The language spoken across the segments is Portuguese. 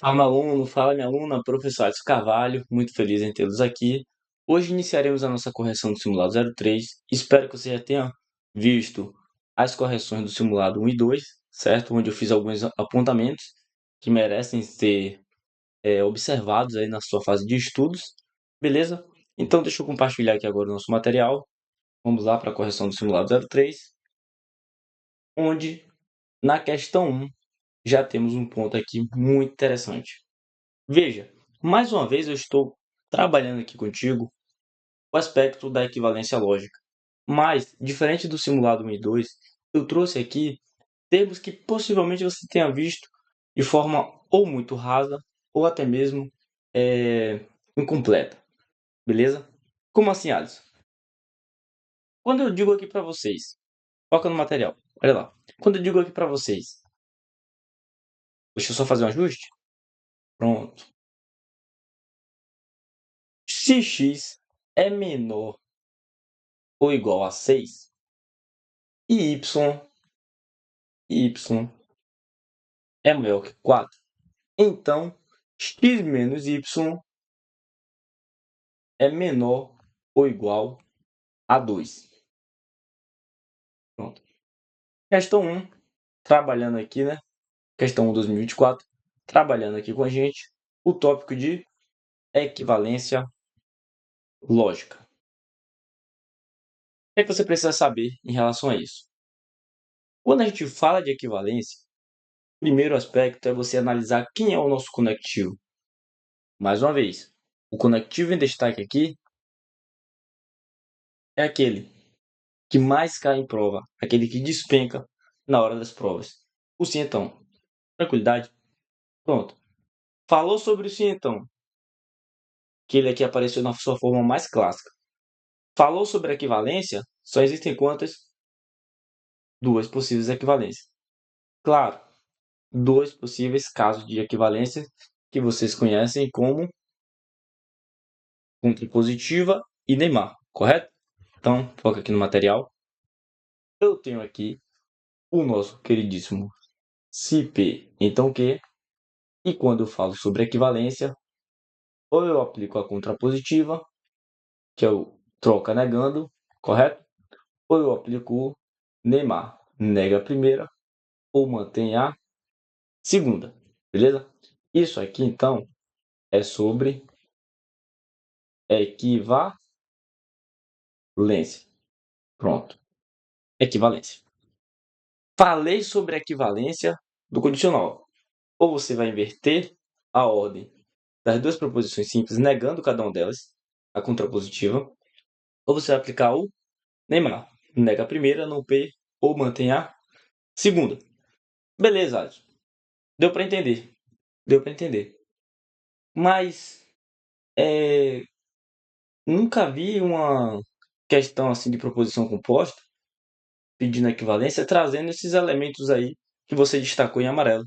Fala, meu aluno, fala, minha aluna, professor Alisson Carvalho, muito feliz em tê-los aqui. Hoje iniciaremos a nossa correção do simulado 03. Espero que você já tenha visto as correções do simulado 1 e 2, certo? Onde eu fiz alguns apontamentos que merecem ser observados aí na sua fase de estudos, beleza? Então, deixa eu compartilhar aqui agora o nosso material. Vamos lá para a correção do simulado 03, onde na questão 1 já temos um ponto aqui muito interessante. Veja, mais uma vez eu estou trabalhando aqui contigo o aspecto da equivalência lógica. Mas, diferente do simulado 1 e 2, eu trouxe aqui termos que possivelmente você tenha visto de forma ou muito rasa ou até mesmo incompleta. Beleza? Como assim, Alisson? Quando eu digo aqui para vocês, foca no material, olha lá. Quando eu digo aqui para vocês, deixa eu só fazer um ajuste. Pronto. Se x é menor ou igual a 6 e y é maior que 4, então x menos y é menor ou igual a 2. Pronto. Questão 1, trabalhando aqui, né? Questão 1, 2024, trabalhando aqui com a gente o tópico de equivalência lógica. O que é que você precisa saber em relação a isso? Quando a gente fala de equivalência, o primeiro aspecto é você analisar quem é o nosso conectivo. Mais uma vez, o conectivo em destaque aqui é aquele que mais cai em prova, aquele que despenca na hora das provas. O sim então. Tranquilidade? Pronto. Falou sobre o sim então, que ele aqui apareceu na sua forma mais clássica. Falou sobre a equivalência, só existem quantas? Duas possíveis equivalências. Claro, dois possíveis casos de equivalência que vocês conhecem como contrapositiva e Neymar, correto? Então, foca aqui no material. Eu tenho aqui o nosso queridíssimo se P, então Q, e quando eu falo sobre equivalência, ou eu aplico a contrapositiva, que é o troca negando, correto? Ou eu aplico o Neymar, nega a primeira, ou mantém a segunda, beleza? Isso aqui, então, é sobre equivalência. Pronto, equivalência. Falei sobre a equivalência do condicional. Ou você vai inverter a ordem das duas proposições simples, negando cada uma delas, a contrapositiva, ou você vai aplicar o Neymar, nega a primeira, não P, ou mantém a segunda. Beleza, Alisson. Deu para entender. Deu para entender. Mas nunca vi uma questão assim de proposição composta pedindo equivalência, trazendo esses elementos aí que você destacou em amarelo,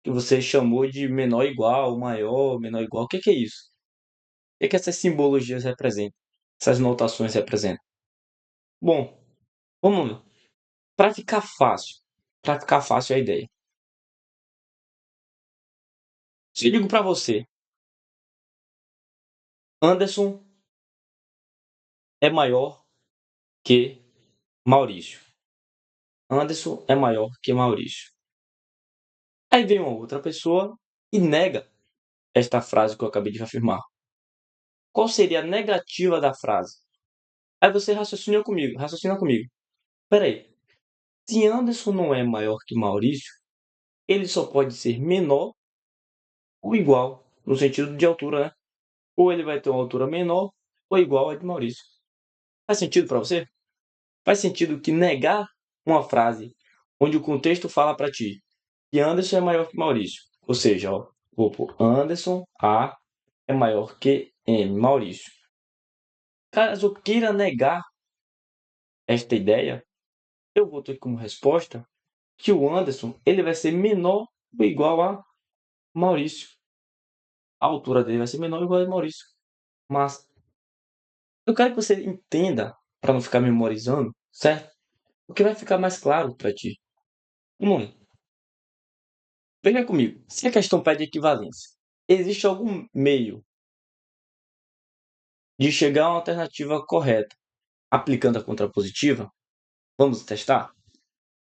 que você chamou de menor igual, maior, menor igual. O que é isso? O que essas simbologias representam? Essas notações representam? Bom, vamos lá. Para ficar fácil a ideia. Se eu digo para você, Anderson é maior que Maurício. Anderson é maior que Maurício. Aí vem uma outra pessoa e nega esta frase que eu acabei de afirmar. Qual seria a negativa da frase? Aí você raciocina comigo. Peraí, se Anderson não é maior que Maurício, ele só pode ser menor ou igual, no sentido de altura, né? Ou ele vai ter uma altura menor ou igual a de Maurício. Faz sentido para você? Faz sentido que negar uma frase onde o contexto fala para ti que Anderson é maior que Maurício. Ou seja, ó, vou pôr Anderson A é maior que M, Maurício. Caso eu queira negar esta ideia, eu vou ter como resposta que o Anderson ele vai ser menor ou igual a Maurício. A altura dele vai ser menor ou igual a Maurício. Mas eu quero que você entenda, para não ficar memorizando, certo? O que vai ficar mais claro para ti. Vamos lá. Veja comigo, se a questão pede equivalência, existe algum meio de chegar a uma alternativa correta aplicando a contrapositiva? Vamos testar?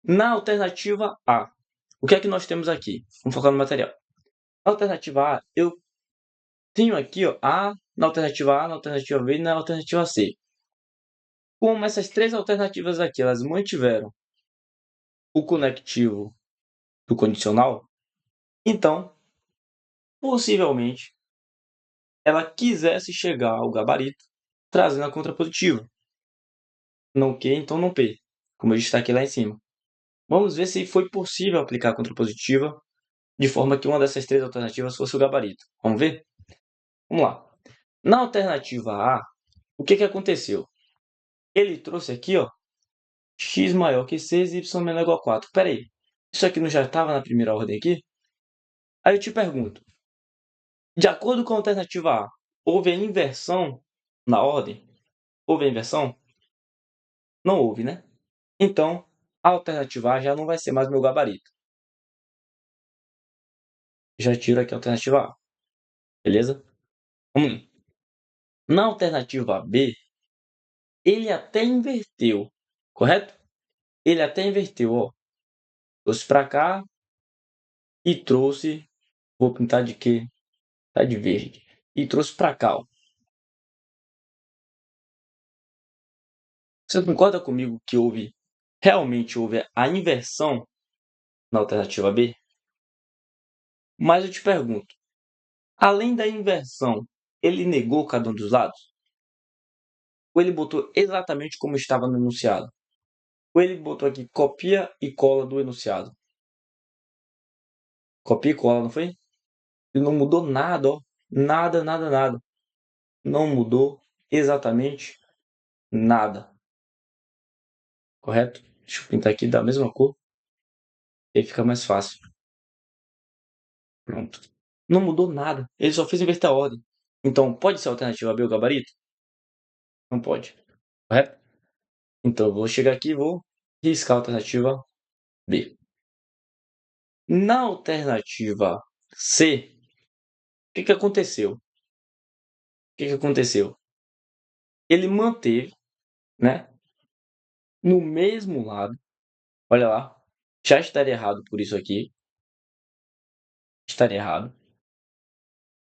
Na alternativa A, o que é que nós temos aqui? Vamos focar no material. Na alternativa A, eu tenho aqui ó, na alternativa A, na alternativa B e na alternativa C. Como essas três alternativas aqui, elas mantiveram o conectivo do condicional, então, possivelmente, ela quisesse chegar ao gabarito trazendo a contrapositiva. Não Q, então não P, como eu destaquei lá em cima. Vamos ver se foi possível aplicar a contrapositiva de forma que uma dessas três alternativas fosse o gabarito. Vamos ver? Vamos lá. Na alternativa A, o que aconteceu? Ele trouxe aqui, ó, x maior que 6 e y menor ou igual a 4. Espera aí, isso aqui não já estava na primeira ordem aqui? Aí eu te pergunto, de acordo com a alternativa A, houve a inversão na ordem? Houve a inversão? Não houve, né? Então, a alternativa A já não vai ser mais meu gabarito. Já tiro aqui a alternativa A. Beleza? Vamos lá. Na alternativa B, ele até inverteu, correto? Ele até inverteu, ó. Trouxe para cá e trouxe, vou pintar de quê? Tá de verde. E trouxe para cá, ó. Você concorda comigo que realmente houve a inversão na alternativa B? Mas eu te pergunto, além da inversão, ele negou cada um dos lados? Ou ele botou exatamente como estava no enunciado? Ou ele botou aqui copia e cola do enunciado? Copia e cola, não foi? Ele não mudou nada, ó. Nada, nada, nada. Não mudou exatamente nada. Correto? Deixa eu pintar aqui da mesma cor. E aí fica mais fácil. Pronto. Não mudou nada. Ele só fez inverter a ordem. Então, pode ser a alternativa B o gabarito? Não pode. Correto? Então, eu vou chegar aqui e vou riscar a alternativa B. Na alternativa C, o que aconteceu? O que aconteceu? Ele manteve, né, no mesmo lado. Olha lá. Já estaria errado por isso aqui. Estaria errado.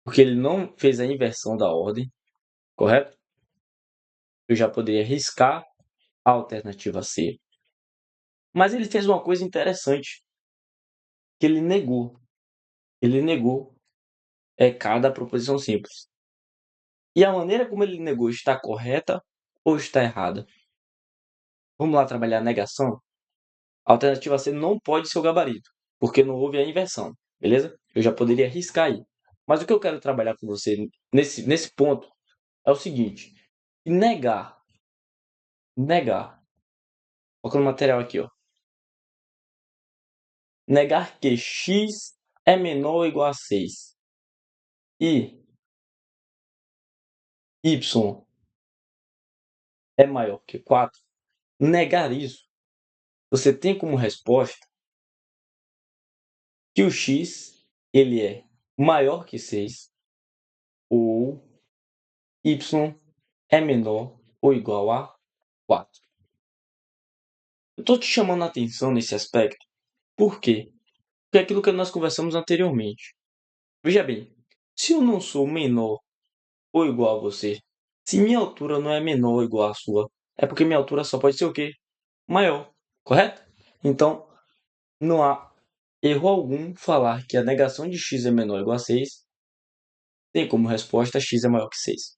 Porque ele não fez a inversão da ordem. Correto? Eu já poderia riscar a alternativa C. Mas ele fez uma coisa interessante. Que ele negou. Ele negou cada proposição simples. E a maneira como ele negou está correta ou está errada? Vamos lá trabalhar a negação? A alternativa C não pode ser o gabarito, porque não houve a inversão, beleza? Eu já poderia riscar aí. Mas o que eu quero trabalhar com você nesse ponto é o seguinte: negar, coloca no material aqui, ó. Negar que x é menor ou igual a 6 e y é maior que 4, negar isso, você tem como resposta que o x ele é maior que 6 ou y é menor ou igual a 4. Eu estou te chamando a atenção nesse aspecto. Por quê? Porque é aquilo que nós conversamos anteriormente. Veja bem, se eu não sou menor ou igual a você, se minha altura não é menor ou igual à sua, é porque minha altura só pode ser o quê? Maior, correto? Então, não há erro algum falar que a negação de x é menor ou igual a 6 tem como resposta x é maior que 6.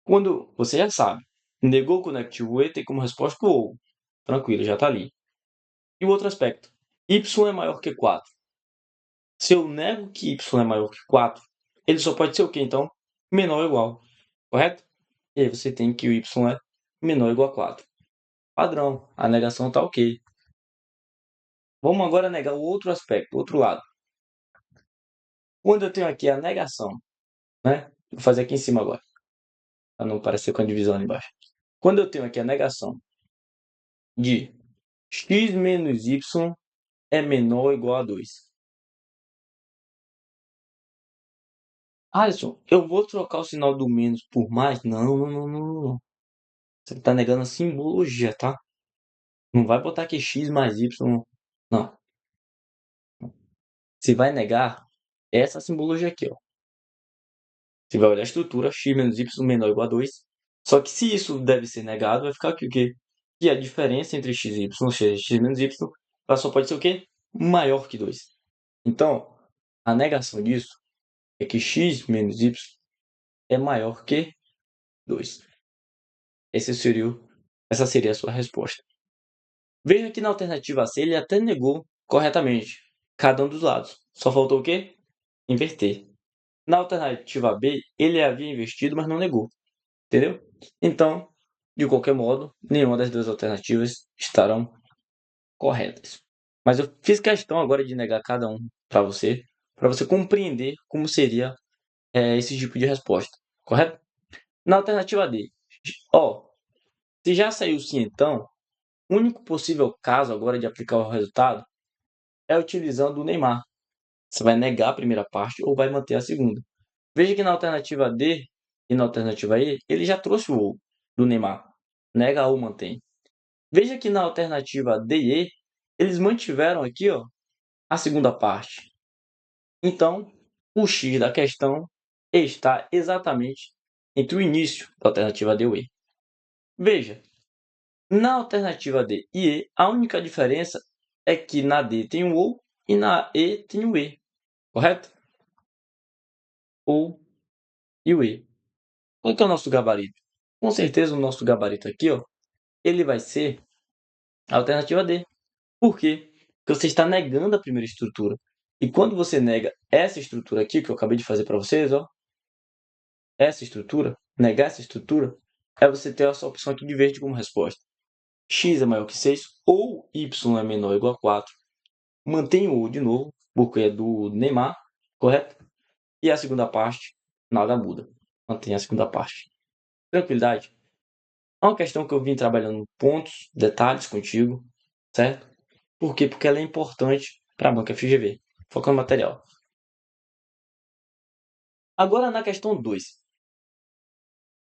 Quando você já sabe, negou o conectivo E tem como resposta o ou. Tranquilo, já está ali. E o outro aspecto, y é maior que 4. Se eu nego que y é maior que 4, ele só pode ser o quê, então? Menor ou igual, correto? E aí você tem que o y é menor ou igual a 4. Padrão, a negação está ok. Vamos agora negar o outro aspecto, o outro lado. Quando eu tenho aqui a negação, né? Vou fazer aqui em cima agora, para não parecer com a divisão ali embaixo. Quando eu tenho aqui a negação de x menos y é menor ou igual a 2. Alisson, eu vou trocar o sinal do menos por mais? Não, não, não, não, não. Você tá negando a simbologia, tá? Não vai botar aqui x mais y. Não. Você vai negar essa simbologia aqui, ó. Você vai olhar a estrutura, x menos y menor ou igual a 2. Só que se isso deve ser negado, vai ficar aqui o quê? Que a diferença entre x e y, ou seja, x menos y, ela só pode ser o quê? Maior que 2. Então, a negação disso é que x menos y é maior que 2. Essa seria a sua resposta. Veja que na alternativa C ele até negou corretamente cada um dos lados. Só faltou o quê? Inverter. Na alternativa B, ele havia invertido, mas não negou. Entendeu? Então, de qualquer modo, nenhuma das duas alternativas estarão corretas. Mas eu fiz questão agora de negar cada um para você compreender como seria esse tipo de resposta. Correto? Na alternativa D, ó, se já saiu sim então, o único possível caso agora de aplicar o resultado é utilizando o Neymar. Você vai negar a primeira parte ou vai manter a segunda. Veja que na alternativa D e na alternativa E, ele já trouxe o ou do Neymar. Nega ou mantém. Veja que na alternativa D e E, eles mantiveram aqui ó, a segunda parte. Então, o X da questão está exatamente entre o início da alternativa D e E. Veja, na alternativa D e E, a única diferença é que na D tem o ou e na E tem o E. Correto? Ou e o E. Qual que é o nosso gabarito? Com certeza o nosso gabarito aqui, ó, ele vai ser a alternativa D. Por quê? Porque você está negando a primeira estrutura. E quando você nega essa estrutura aqui, que eu acabei de fazer para vocês, ó, essa estrutura, negar essa estrutura, é você ter essa opção aqui de verde como resposta. X é maior que 6 ou Y é menor ou igual a 4. Mantém o ou de novo, porque é do Neymar, correto? E a segunda parte, nada muda. Mantém a segunda parte. Tranquilidade? É uma questão que eu vim trabalhando pontos, detalhes contigo, certo? Por quê? Porque ela é importante para a banca FGV. Foca no material. Agora na questão 2.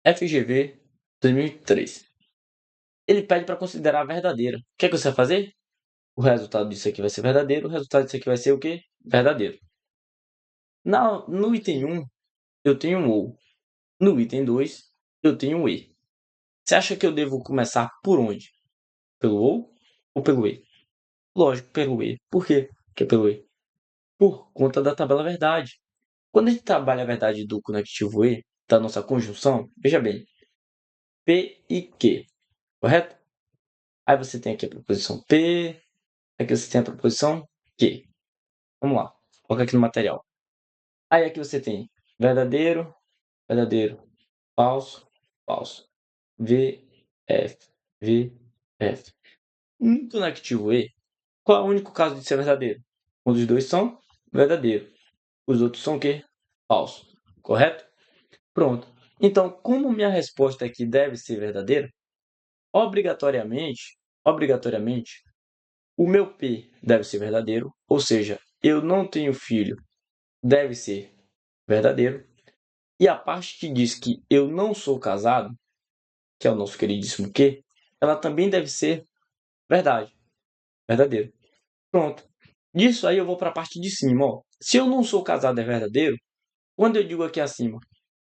FGV 2003. Ele pede para considerar verdadeira. O que é que você vai fazer? O resultado disso aqui vai ser verdadeiro. O resultado disso aqui vai ser o quê? Verdadeiro. No item 1, eu tenho um ou. No item 2, eu tenho um e. Você acha que eu devo começar por onde? Pelo ou pelo e? Lógico, pelo e. Por quê que é pelo e? Por conta da tabela verdade. Quando a gente trabalha a verdade do conectivo e, da nossa conjunção, veja bem, P e Q, correto? Aí você tem aqui a proposição P, aqui você tem a proposição Q. Vamos lá, coloca aqui no material. Aí aqui você tem verdadeiro, verdadeiro, falso, falso, V, F, V, F. No conectivo E, qual é o único caso de ser verdadeiro? Um dos dois são verdadeiro. Os outros são o quê? Falso. Correto? Pronto. Então, como minha resposta aqui deve ser verdadeira, obrigatoriamente, o meu P deve ser verdadeiro, ou seja, eu não tenho filho, deve ser verdadeiro. E a parte que diz que eu não sou casado, que é o nosso queridíssimo Q, ela também deve ser verdade, verdadeiro. Pronto. Disso aí eu vou para a parte de cima. Ó. Se eu não sou casado é verdadeiro, quando eu digo aqui acima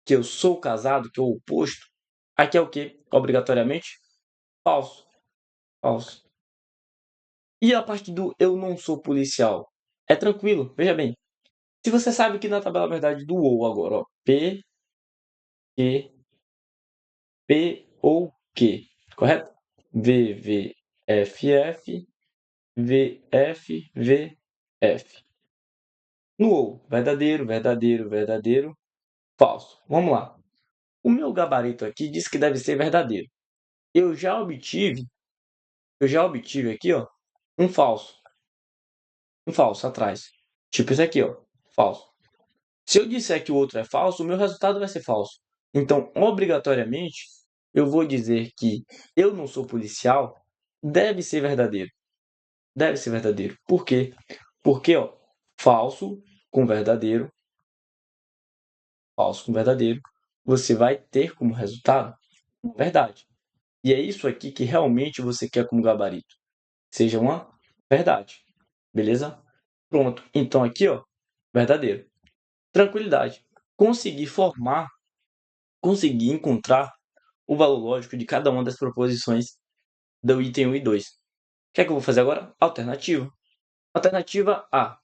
que eu sou casado, que é o oposto, aqui é o que? Obrigatoriamente? Falso. Falso. E a parte do eu não sou policial? É tranquilo, veja bem. Se você sabe que na tabela verdade do ou agora, ó, P, Q, P ou Q, correto? V, V, F, F, V, F, V, F. No ou, verdadeiro, verdadeiro, verdadeiro, falso. Vamos lá. O meu gabarito aqui diz que deve ser verdadeiro. Eu já obtive aqui, ó, um falso. Um falso atrás. Tipo isso aqui, ó, falso. Se eu disser que o outro é falso, o meu resultado vai ser falso. Então, obrigatoriamente, eu vou dizer que eu não sou policial, deve ser verdadeiro. Deve ser verdadeiro. Por quê? Porque, ó, falso com verdadeiro falso com verdadeiro, você vai ter como resultado uma verdade. E é isso aqui que realmente você quer como gabarito. Seja uma verdade. Beleza? Pronto. Então aqui, ó, verdadeiro. Tranquilidade. Conseguir encontrar o valor lógico de cada uma das proposições do item 1 e 2. O que é que eu vou fazer agora? Alternativa. Alternativa A.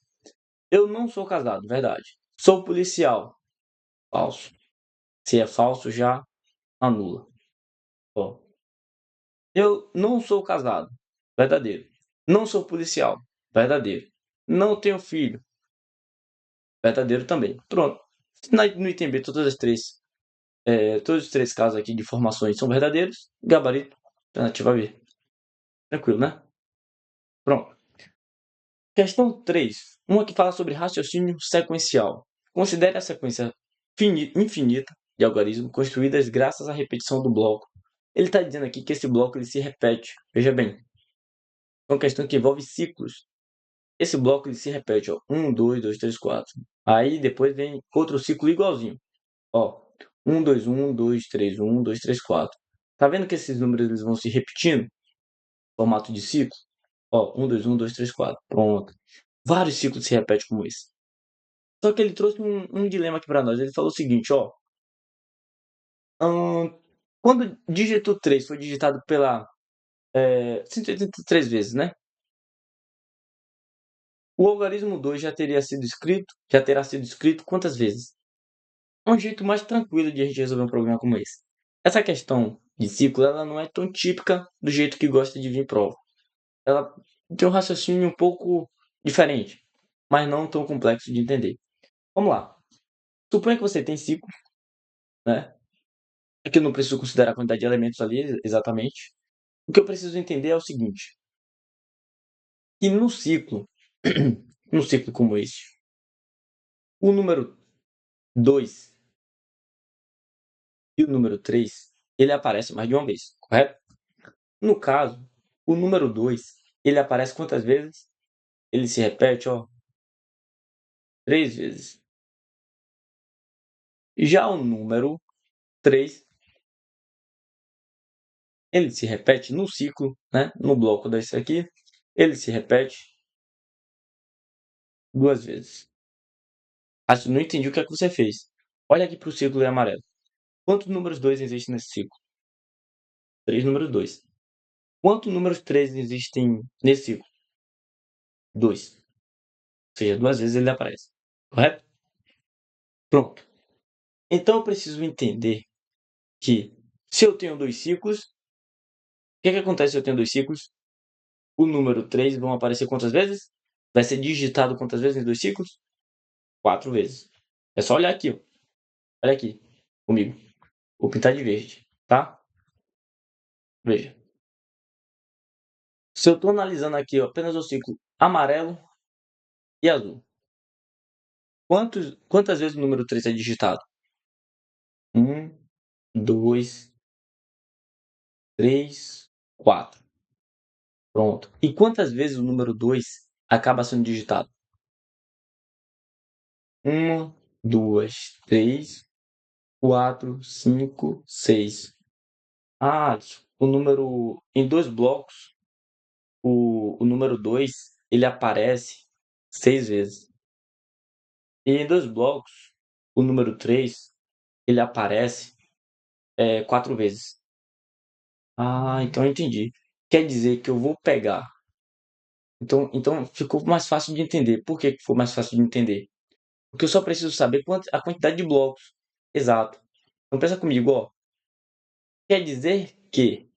Eu não sou casado, verdade. Sou policial. Falso. Se é falso, já anula. Ó. Eu não sou casado. Verdadeiro. Não sou policial. Verdadeiro. Não tenho filho. Verdadeiro também. Pronto. No item B, todos os três casos aqui de informações são verdadeiros. Gabarito, alternativa B. Tranquilo, né? Pronto. Questão 3. Uma que fala sobre raciocínio sequencial. Considere a sequência infinita de algarismos construídas graças à repetição do bloco. Ele está dizendo aqui que esse bloco ele se repete. Veja bem. É uma questão que envolve ciclos. Esse bloco ele se repete. Ó. 1, 2, 2, 3, 4. Aí depois vem outro ciclo igualzinho. Ó. 1, 2, 1, 2, 3, 1, 2, 3, 4. Tá vendo que esses números eles vão se repetindo? Formato de ciclo? Ó. 1, 2, 1, 2, 3, 4. Pronto. Vários ciclos se repetem como esse. Só que ele trouxe um dilema aqui para nós. Ele falou o seguinte, ó. Quando o dígito 3 foi digitado pela 183 vezes, né? O algarismo 2 já terá sido escrito quantas vezes? É um jeito mais tranquilo de a gente resolver um problema como esse. Essa questão de ciclo, ela não é tão típica do jeito que gosta de vir em prova. Ela tem um raciocínio um pouco diferente, mas não tão complexo de entender. Vamos lá. Suponha que você tem ciclo, né? Aqui eu não preciso considerar a quantidade de elementos ali exatamente. O que eu preciso entender é o seguinte: que no ciclo, num ciclo como este, o número 2 e o número 3 ele aparece mais de uma vez, correto? No caso, o número 2 ele aparece quantas vezes? Ele se repete, ó, 3 vezes. Já o número 3 ele se repete no ciclo, né? No bloco desse aqui, ele se repete 2 vezes. Assim, não entendi o que é que você fez. Olha aqui para o círculo em amarelo. Quantos números 2 existem nesse ciclo? 3 números 2. Quantos números 3 existem nesse ciclo? 2. Ou seja, 2 vezes ele aparece. Correto? Pronto. Então eu preciso entender que se eu tenho 2 ciclos, o que acontece se eu tenho 2 ciclos? O número 3 vão aparecer quantas vezes? Vai ser digitado quantas vezes em 2 ciclos? 4 vezes. É só olhar aqui, ó. Olha aqui comigo. Vou pintar de verde, tá? Veja. Se eu estou analisando aqui ó, apenas o ciclo amarelo e azul, quantas vezes o número 3 é digitado? 1, 2, 3, 4. Pronto. E quantas vezes o número 2 acaba sendo digitado? 1, 2, 3, 4, 5, 6. Ah, o número em 2 blocos, o número 2 ele aparece 6 vezes. E em 2 blocos, o número 3 ele aparece 4 vezes. Ah, então eu entendi. Quer dizer que eu vou pegar. Então ficou mais fácil de entender. Por que ficou mais fácil de entender? Porque eu só preciso saber a quantidade de blocos. Exato. Então pensa comigo, ó. Quer dizer que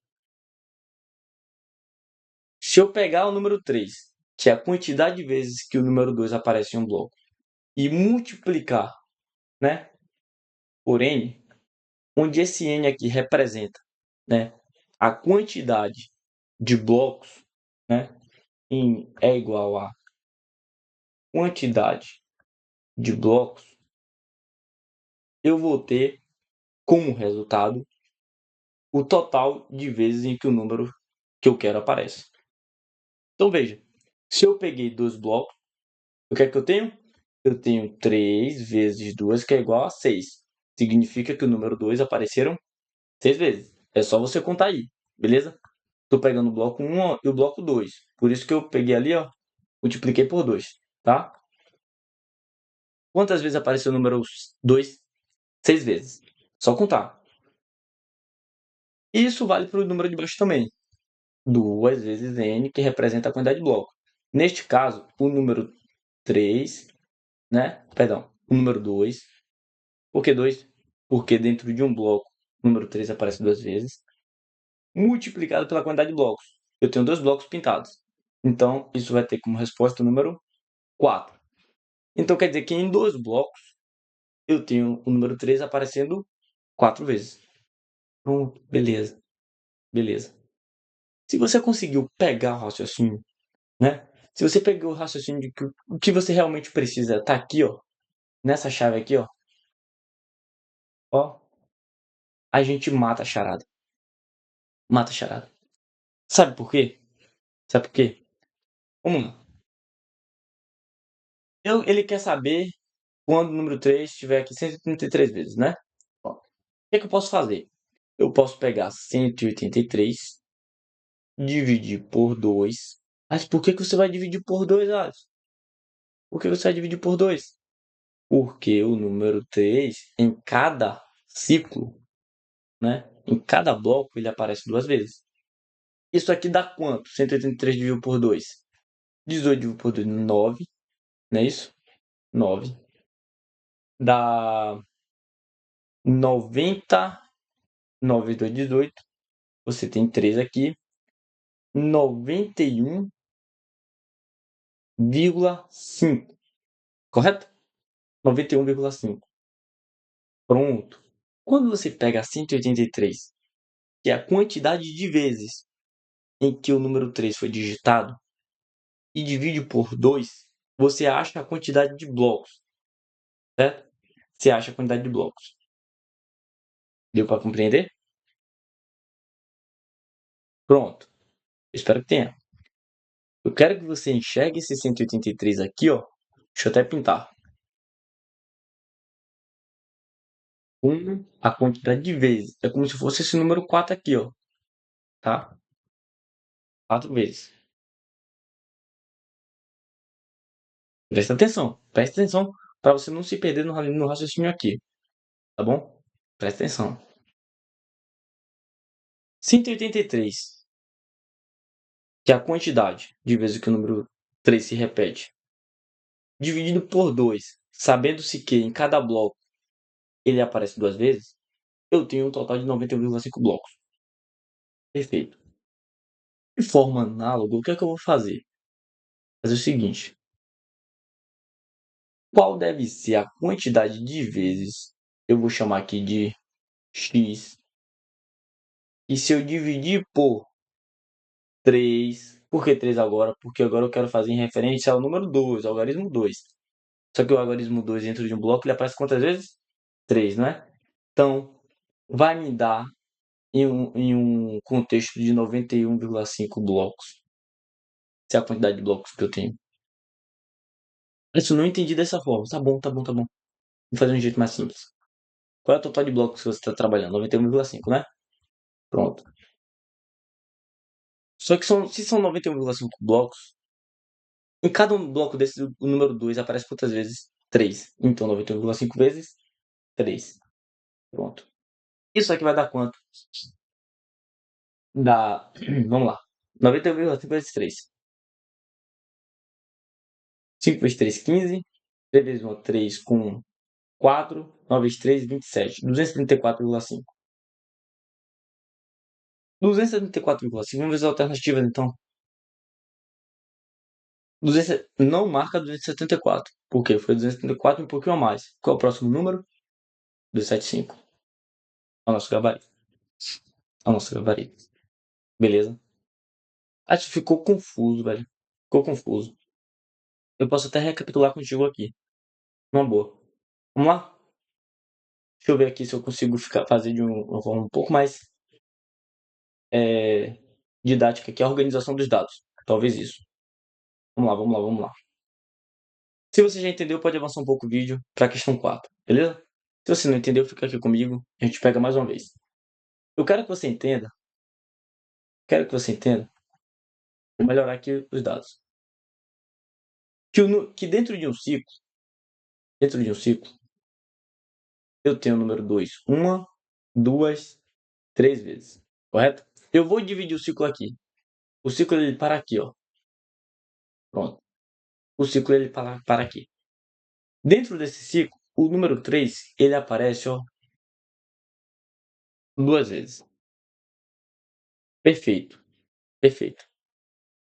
se eu pegar o número 3, que é a quantidade de vezes que o número 2 aparece em um bloco, e multiplicar, né, por n, onde esse n aqui representa, né, a quantidade de blocos, né, é igual a quantidade de blocos, eu vou ter como resultado o total de vezes em que o número que eu quero aparece. Então veja, se eu peguei 2 blocos, o que é que eu tenho? Eu tenho 3 vezes 2, que é igual a 6. significa que o número 2 apareceram 6 vezes. É só você contar aí, beleza? Tô pegando o bloco 1 ó, e o bloco 2. Por isso que eu peguei ali, ó, multipliquei por 2, tá? Quantas vezes apareceu o número 2? 6 vezes. Só contar. Isso vale para o número de baixo também. 2 vezes n, que representa a quantidade de bloco. Neste caso, o número 3, né? Perdão, o número 2. Por que 2? Porque dentro de um bloco, o número 3 aparece 2 vezes, multiplicado pela quantidade de blocos. Eu tenho 2 blocos pintados. Então, isso vai ter como resposta o número 4. Então, quer dizer que em 2 blocos, eu tenho o número 3 aparecendo 4 vezes. Pronto, beleza. Beleza. Se você conseguiu pegar o raciocínio, né? Se você pegou o raciocínio de que o que você realmente precisa tá aqui, ó, nessa chave aqui, ó, a gente mata a charada. Mata a charada. Sabe por quê? Sabe por quê? Vamos lá. Ele quer saber quando o número 3 estiver aqui 133 vezes, né? Ó, o que é que eu posso fazer? Eu posso pegar 183, dividir por 2. Mas por que que você vai dividir por 2, Alisson? Por que você vai dividir por 2? Porque o número 3, em cada ciclo, né? Em cada bloco, ele aparece 2 vezes. Isso aqui dá quanto? 183 dividido por 2. 18 dividido por 2, 9. Não é isso? 9. Dá 90. 9 vezes 2, 18. Você tem 3 aqui. 91,5. Correto? 91,5. Pronto. Quando você pega 183, que é a quantidade de vezes em que o número 3 foi digitado, e divide por 2, você acha a quantidade de blocos, certo? Você acha a quantidade de blocos. Deu para compreender? Pronto. Espero que tenha. Eu quero que você enxergue esse 183 aqui, ó. Deixa eu até pintar. A quantidade de vezes. É como se fosse esse número 4 aqui, ó. Tá? 4 vezes. Presta atenção para você não se perder no raciocínio aqui, tá bom? Presta atenção. 183, que é a quantidade de vezes que o número 3 se repete, dividido por 2, sabendo-se que em cada bloco ele aparece 2 vezes, eu tenho um total de 91,5 blocos. Perfeito. De forma análoga, o que é que eu vou fazer? Fazer o seguinte: qual deve ser a quantidade de vezes, eu vou chamar aqui de x, e se eu dividir por 3, por que 3 agora? Porque agora eu quero fazer em referência ao número 2, ao algarismo 2. Só que o algarismo 2 dentro de um bloco, ele aparece quantas vezes? 3, não é? Então, vai me dar em um contexto de 91,5 blocos. Essa é a quantidade de blocos que eu tenho. Isso eu não entendi dessa forma. Tá bom, tá bom, tá bom. Vou fazer um jeito mais simples. Qual é o total de blocos que você está trabalhando? 91,5, né? Pronto. Só que se são 91,5 blocos, em cada um bloco desses, o número 2 aparece quantas vezes? 3. Então, 91,5 vezes 3. Pronto. Isso aqui vai dar quanto? Dá. Vamos lá. 91,5 vezes 3. 5 vezes 3, 15. 3 vezes 1, 3 com 4. 9 vezes 3, 27. 234,5. 274,5. Vamos ver as alternativas então. 200, não marca 274. Por quê? Foi 274 e um pouquinho a mais. Qual é o próximo número? 275. É o nosso gabarito. É o nosso gabarito. Beleza? Acho que ficou confuso, velho. Ficou confuso. Eu posso até recapitular contigo aqui. Uma boa. Vamos lá? Deixa eu ver aqui se eu consigo fazer de uma forma um pouco mais é, didática, que é a organização dos dados. Talvez isso. Vamos lá, vamos lá, vamos lá. Se você já entendeu, pode avançar um pouco o vídeo para a questão 4, beleza? Se você não entendeu, fica aqui comigo. A gente pega mais uma vez. Eu quero que você entenda. Vou melhorar aqui os dados. Que dentro de um ciclo, eu tenho o número 2 uma, duas, três vezes. Correto? Eu vou dividir o ciclo aqui. O ciclo ele para aqui, ó. Pronto. O ciclo ele para aqui. Dentro desse ciclo, o número 3 ele aparece, ó, duas vezes. Perfeito. Perfeito.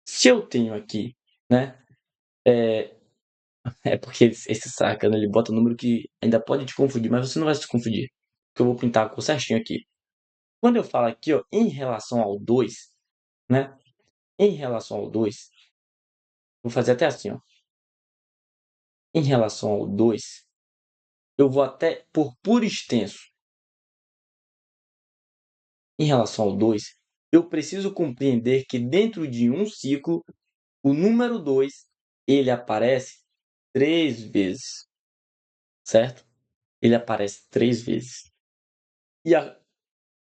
Se eu tenho aqui, né? É porque esse sacana ele bota número que ainda pode te confundir, mas você não vai se confundir. Porque eu vou pintar a cor certinho aqui. Quando eu falo aqui, ó, em relação ao 2, né? Em relação ao 2, vou fazer até assim, ó. Em relação ao 2, eu vou até por extenso. Em relação ao 2, eu preciso compreender que dentro de um ciclo, o número 2 ele aparece 3 vezes, certo? Ele aparece 3 vezes. E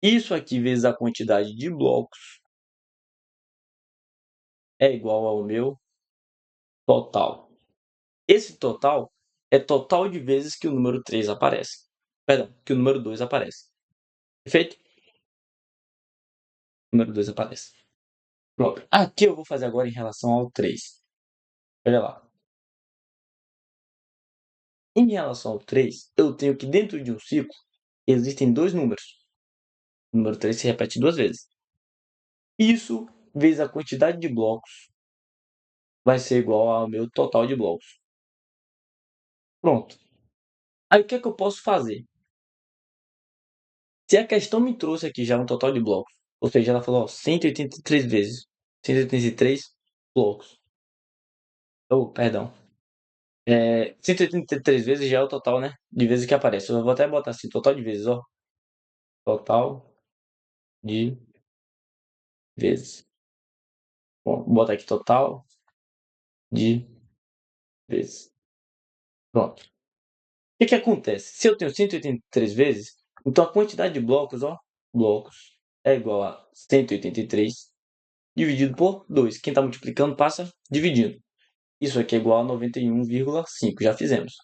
isso aqui vezes a quantidade de blocos é igual ao meu total. Esse total é total de vezes que o número 3 aparece. Perdão, que o número 2 aparece. Perfeito? O número 2 aparece. Pronto. Aqui eu vou fazer agora em relação ao 3. Olha lá. Em relação ao 3, eu tenho que dentro de um ciclo existem dois números. O número 3 se repete duas vezes. Isso vezes a quantidade de blocos vai ser igual ao meu total de blocos. Pronto. Aí o que é que eu posso fazer? Se a questão me trouxe aqui já um total de blocos, ou seja, ela falou ó, 183 vezes, 183 blocos. Oh, perdão. 183 vezes já é o total, né? De vezes que aparece. Eu vou até botar assim, total de vezes, ó. Total de vezes. Bom, vou botar aqui total de vezes. Pronto. O que acontece? Se eu tenho 183 vezes, então a quantidade de blocos, ó, blocos, é igual a 183 dividido por 2. Quem está multiplicando passa dividindo. Isso aqui é igual a 91,5. Já fizemos.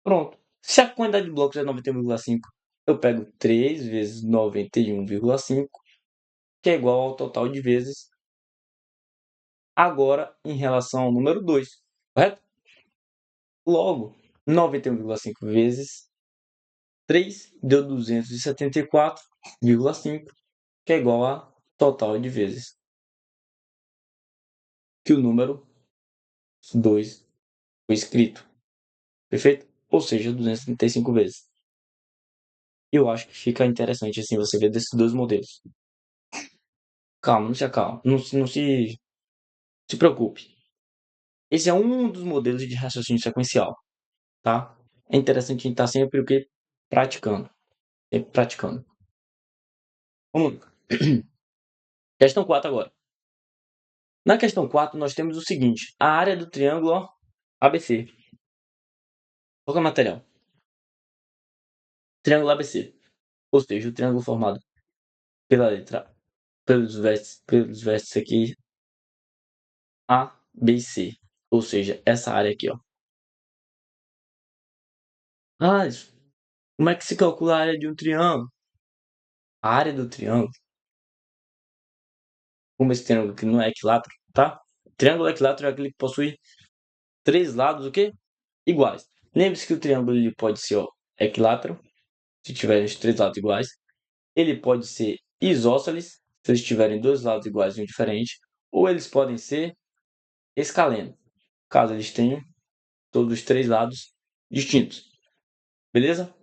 Pronto. Se a quantidade de blocos é 91,5, eu pego 3 vezes 91,5, que é igual ao total de vezes agora em relação ao número 2. Correto? Logo, 91,5 vezes 3 deu 274,5, que é igual a total de vezes que o número 2 foi escrito. Perfeito? Ou seja, 235 vezes. Eu acho que fica interessante assim você ver desses dois modelos. Calma, não se acalma. Se preocupe. Esse é um dos modelos de raciocínio sequencial, tá? É interessante a gente estar sempre o quê? Praticando. Sempre praticando. Vamos lá. Questão 4 agora. Na questão 4, nós temos o seguinte. A área do triângulo ó, ABC. Qual que é o material? Triângulo ABC. Ou seja, o triângulo formado pela letra, pelos vértices aqui A, B e C. Ou seja, essa área aqui, ó. Ah, como é que se calcula a área de um triângulo? A área do triângulo, como esse triângulo aqui não é equilátero, tá? Triângulo equilátero é aquele que possui três lados, o quê? Iguais. Lembre-se que o triângulo ele pode ser ó, equilátero, se tiver os três lados iguais. Ele pode ser isósceles, se eles tiverem dois lados iguais e um diferente. Ou eles podem ser escaleno, caso eles tenham todos os três lados distintos. Beleza?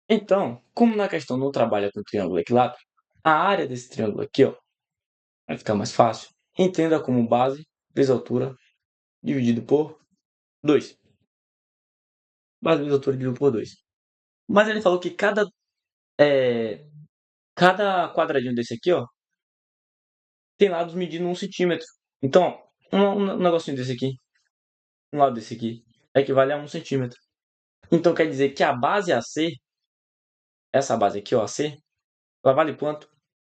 Então, como na questão não trabalha com triângulo equilátero, a área desse triângulo aqui ó, vai ficar mais fácil. Entenda como base vezes altura dividido por 2. Base vezes altura dividido por 2. Mas ele falou que cada quadradinho desse aqui, ó, tem lados medindo 1 centímetro. Então, um negocinho desse aqui, um lado desse aqui, equivale a 1 centímetro. Então quer dizer que a base AC, essa base aqui, ó, AC, ela vale quanto?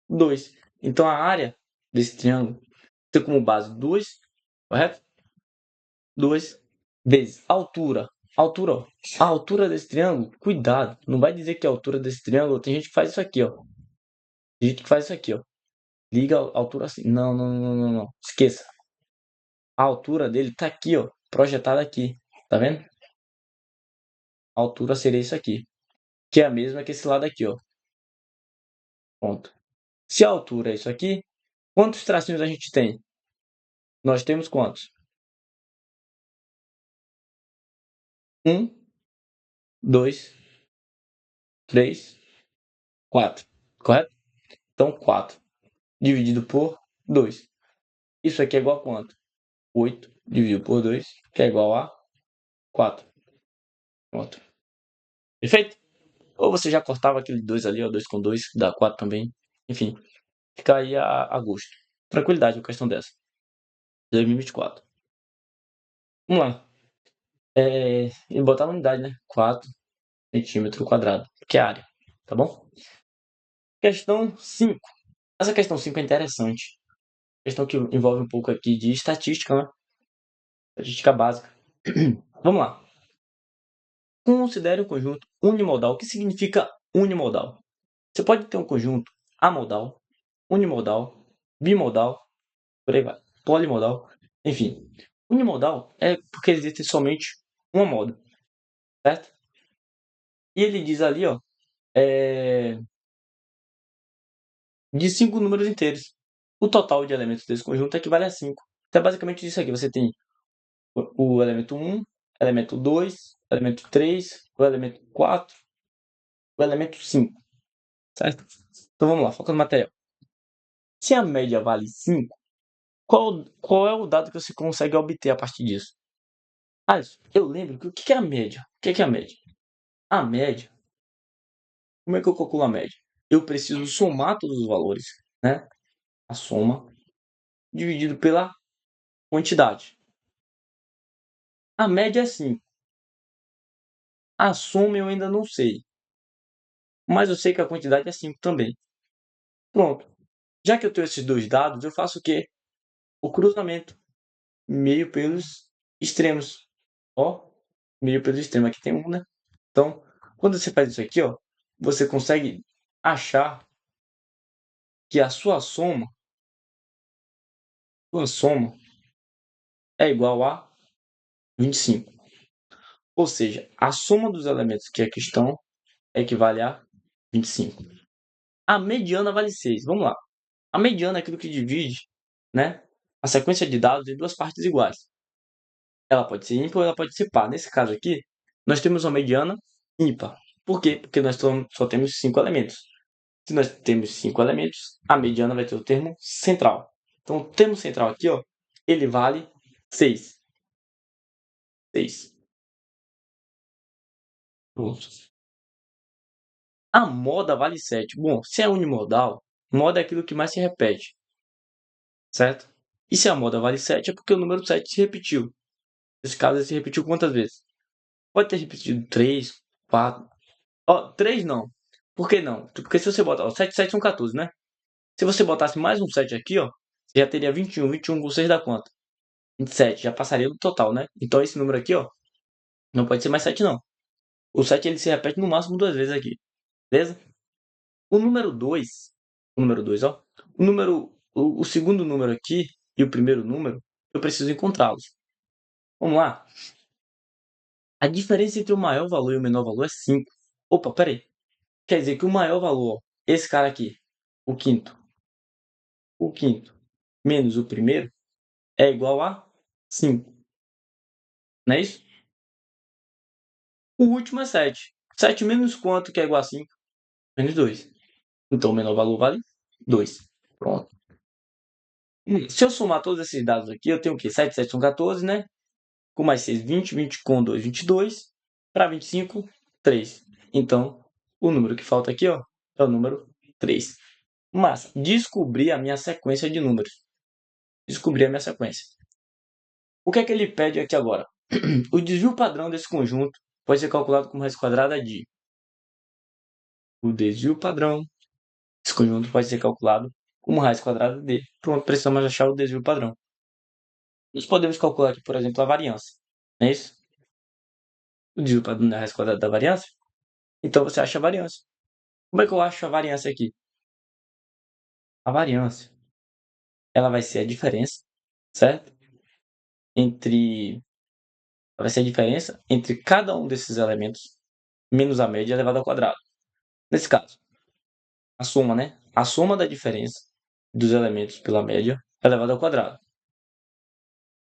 2. Então a área desse triângulo tem como base 2, correto? 2 vezes a altura. Altura, ó. A altura desse triângulo, cuidado, não vai dizer que a altura desse triângulo, tem gente que faz isso aqui, ó. Tem gente que faz isso aqui, ó. Liga a altura assim. Não, não, não, não, não. Esqueça. A altura dele tá aqui, ó, projetada aqui. Tá vendo? A altura seria isso aqui, que é a mesma que esse lado aqui, ó. Ponto. Se a altura é isso aqui, quantos tracinhos a gente tem? Nós temos quantos? 1, 2, 3, 4. Correto? Então, 4 dividido por 2. Isso aqui é igual a quanto? 8 dividido por 2, que é igual a 4. Pronto. Perfeito? Ou você já cortava aquele 2 ali, ó, 2 com 2, dá 4 também. Enfim, fica aí a gosto. Tranquilidade, uma questão dessa. 2024. Vamos lá. E botar na unidade, né? 4 centímetro quadrado, que é a área. Tá bom? Questão 5. Essa questão 5 é interessante. Questão que envolve um pouco aqui de estatística, né? Estatística básica. Vamos lá. Considere um conjunto unimodal. O que significa unimodal? Você pode ter um conjunto amodal, unimodal, bimodal, por aí vai, polimodal, enfim. Unimodal é porque existe somente uma moda, certo? E ele diz ali, ó, de 5 números inteiros. O total de elementos desse conjunto equivale a 5. Então, é basicamente isso aqui. Você tem o elemento 1, elemento 2, elemento 3, o elemento 4, o elemento 5, certo? Então, vamos lá, foca no material. Se a média vale 5, qual é o dado que você consegue obter a partir disso? Eu lembro que o que é a média? O que é a média? A média, como é que eu calculo a média? Eu preciso somar todos os valores, né? A soma dividido pela quantidade. A média é 5. A soma eu ainda não sei, mas eu sei que a quantidade é 5 também. Pronto. Já que eu tenho esses dois dados, eu faço o quê? O cruzamento. Meio pelos extremos. Ó, meio pelo extremo. Aqui tem um, né? Então, quando você faz isso aqui, ó, você consegue achar que a sua soma é igual a 25. Ou seja, a soma dos elementos que aqui estão equivale a 25. A mediana vale 6. Vamos lá. A mediana é aquilo que divide, né, a sequência de dados em duas partes iguais. Ela pode ser ímpar ou ela pode ser par. Nesse caso aqui, nós temos uma mediana ímpar. Por quê? Porque nós só temos 5 elementos. Se nós temos 5 elementos, a mediana vai ter o termo central. Então, o termo central aqui, ó, ele vale 6. 6. Pronto. A moda vale 7. Bom, se é unimodal, moda é aquilo que mais se repete, certo? E se a moda vale 7 é porque o número 7 se repetiu. Nesse caso, ele se repetiu quantas vezes? Pode ter repetido 3, 4. Ó, 3 não. Por que não? Porque se você botar, ó, 7, 7 são 14, né? Se você botasse mais um 7 aqui, ó, você já teria 21. 21 com 6 dá quanto? 27. Já passaria no total, né? Então esse número aqui, ó, não pode ser mais 7 não. O 7 ele se repete no máximo 2 vezes aqui. Beleza? O número 2, ó. O segundo número aqui e o primeiro número, eu preciso encontrá-los. Vamos lá. A diferença entre o maior valor e o menor valor é 5. Opa, peraí. Quer dizer que o maior valor, esse cara aqui, o quinto, menos o primeiro, é igual a 5. Não é isso? O último é 7. 7 menos quanto que é igual a 5? Menos 2. Então o menor valor vale 2. Pronto. Se eu somar todos esses dados aqui, eu tenho o quê? 7, 7 são 14, né? Com mais 6, 20, 20 com 2, 22. Para 25, 3. Então, o número que falta aqui, ó, é o número 3. Mas, descobri a minha sequência de números. Descobri a minha sequência. O que é que ele pede aqui agora? O desvio padrão desse conjunto pode ser calculado como raiz quadrada de o desvio padrão. Esse conjunto pode ser calculado como raiz quadrada de. Pronto, precisamos achar o desvio padrão. Nós podemos calcular aqui, por exemplo, a variância. Não é isso? O desvio padrão da raiz quadrada da variância. Então você acha a variância. Como é que eu acho a variância aqui? A variância, ela vai ser a diferença, certo? Vai ser a diferença entre cada um desses elementos menos a média elevado ao quadrado. Nesse caso, a soma, né? A soma da diferença dos elementos pela média elevado ao quadrado.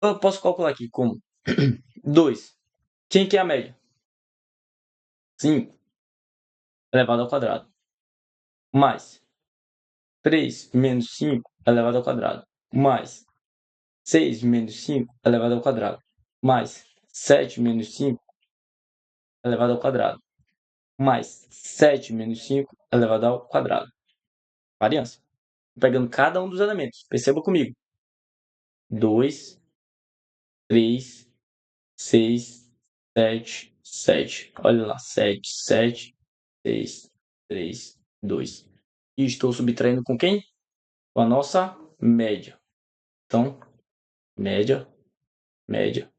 Eu posso calcular aqui como 2. Quem que é a média? 5 elevado ao quadrado. Mais 3 menos 5 elevado ao quadrado. Mais 6 menos 5 elevado ao quadrado. Mais 7 menos 5 elevado ao quadrado. Mais 7 menos 5 elevado ao quadrado. Variância. Pegando cada um dos elementos. Perceba comigo. 2, 3, 6, 7, 7. Olha lá. 7, 7, 6, 3, 2. E estou subtraindo com quem? Com a nossa média. Então, média, média,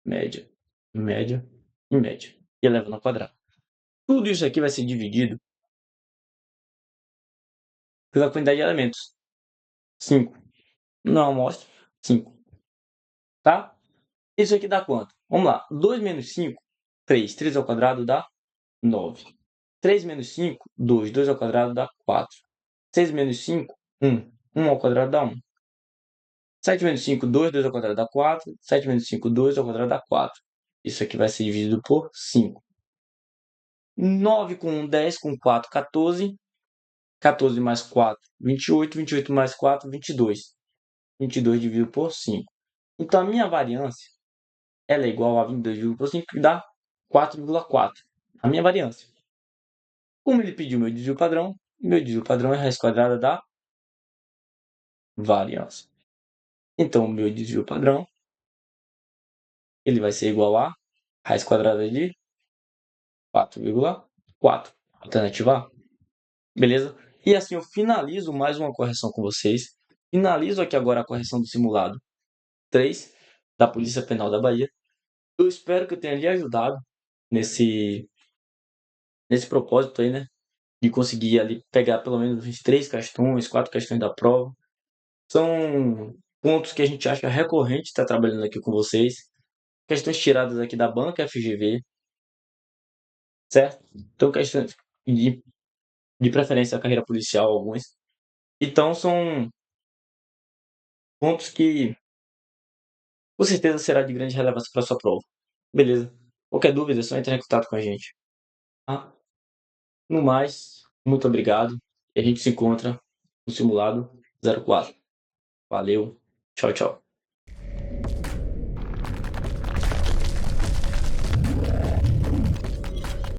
média, média e média. E elevando ao quadrado. Tudo isso aqui vai ser dividido pela quantidade de elementos. 5. Não mostra. 5. Tá? Isso aqui dá quanto? Vamos lá. 2 menos 5, 3. 3 ao quadrado dá 9. 3 menos 5, 2. 2 ao quadrado dá 4. 6 menos 5, 1. 1 ao quadrado dá 1. 7 menos 5, 2. 2 ao quadrado dá 4. 7 menos 5, 2 ao quadrado dá 4. Isso aqui vai ser dividido por 5. 9 com 1, 10, com 4, 14. 14 mais 4, 28. 28 mais 4, 22. 22 dividido por 5. Então, a minha variância ela é igual a 22 dividido por 5, que dá 4,4. A minha variância. Como ele pediu meu desvio padrão é a raiz quadrada da variância. Então, o meu desvio padrão ele vai ser igual a raiz quadrada de 4,4. Alternativa A. Beleza? E assim eu finalizo mais uma correção com vocês. Finalizo aqui agora a correção do simulado 3 da Polícia Penal da Bahia. Eu espero que eu tenha lhe ajudado nesse propósito aí, né? De conseguir ali pegar pelo menos uns 3 questões, 4 questões da prova. São pontos que a gente acha recorrente estar trabalhando aqui com vocês. Questões tiradas aqui da banca FGV, certo? Então, questões de preferência a carreira policial, alguns. Então, são pontos que com certeza será de grande relevância para a sua prova. Beleza? Qualquer dúvida é só entrar em contato com a gente. Tá? No mais, muito obrigado. E a gente se encontra no simulado 04. Valeu. Tchau, tchau.